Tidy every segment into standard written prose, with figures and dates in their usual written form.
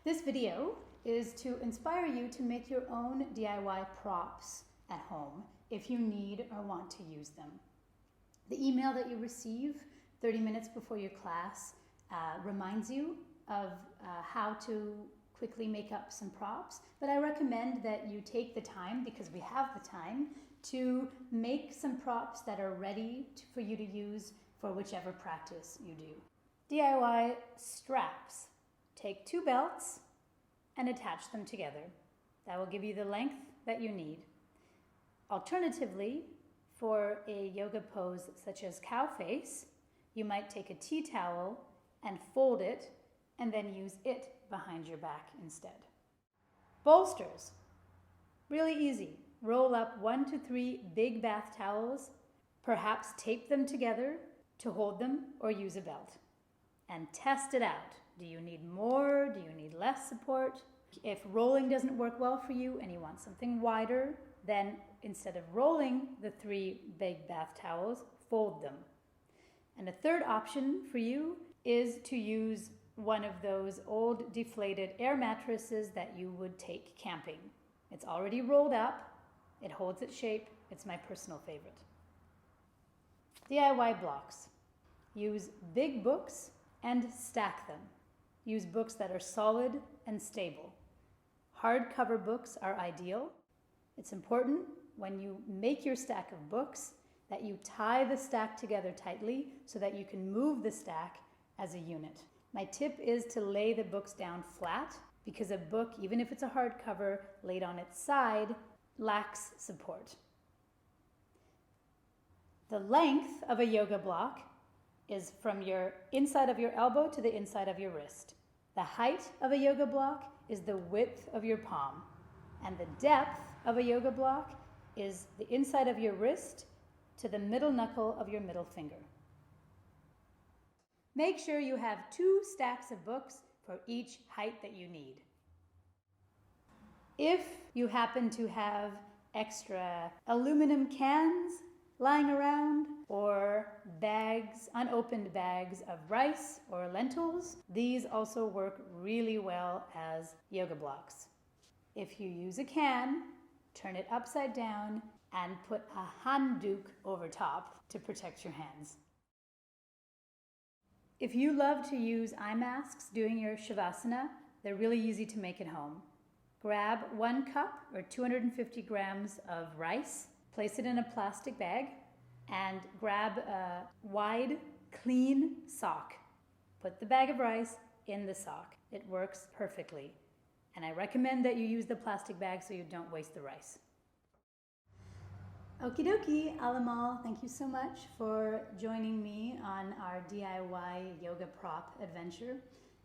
This video is to inspire you to make your own DIY props at home if you need or want to use them. The email that you receive 30 minutes before your class reminds you of how to quickly make up some props, but I recommend that you take the time, because we have the time, to make some props that are ready for you to use for whichever practice you do. DIY straps. Take 2 belts and attach them together. That will give you the length that you need. Alternatively, for a yoga pose such as cow face, you might take a tea towel and fold it and then use it behind your back instead. Bolsters. Really easy. Roll up 1 to 3 big bath towels, perhaps tape them together to hold them or use a belt. And test it out. Do you need more? Do you need less support? If rolling doesn't work well for you and you want something wider, then instead of rolling the 3 big bath towels, fold them. And a third option for you is to use one of those old deflated air mattresses that you would take camping. It's already rolled up, it holds its shape, it's my personal favorite. DIY blocks. Use big books and stack them. Use books that are solid and stable. Hardcover books are ideal. It's important when you make your stack of books that you tie the stack together tightly so that you can move the stack as a unit. My tip is to lay the books down flat, because a book, even if it's a hardcover, laid on its side, lacks support. The length of a yoga block is from your inside of your elbow to the inside of your wrist. The height of a yoga block is the width of your palm, and the depth of a yoga block is the inside of your wrist to the middle knuckle of your middle finger. Make sure you have 2 stacks of books for each height that you need. If you happen to have extra aluminum cans lying around, or bags, unopened bags of rice or lentils, these also work really well as yoga blocks. If you use a can, turn it upside down and put a handuk over top to protect your hands. If you love to use eye masks doing your shavasana, they're really easy to make at home. Grab 1 cup or 250 grams of rice, place it in a plastic bag, and grab a wide, clean sock. Put the bag of rice in the sock. It works perfectly. And I recommend that you use the plastic bag so you don't waste the rice. Okie dokie, Alamal, thank you so much for joining me on our DIY yoga prop adventure.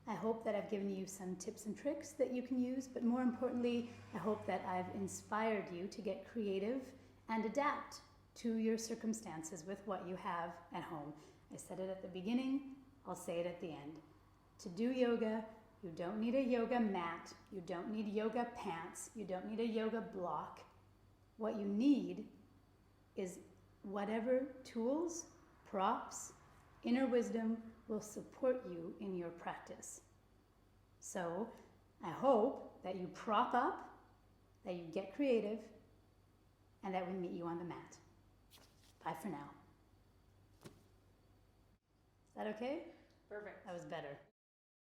I hope that I've given you some tips and tricks that you can use, but more importantly, I hope that I've inspired you to get creative and adapt to your circumstances with what you have at home. I said it at the beginning, I'll say it at the end. To do yoga, you don't need a yoga mat, you don't need yoga pants, you don't need a yoga block. What you need is whatever tools, props, inner wisdom will support you in your practice. So I hope that you prop up, that you get creative, and that we meet you on the mat. Bye for now. Is that okay? Perfect. That was better.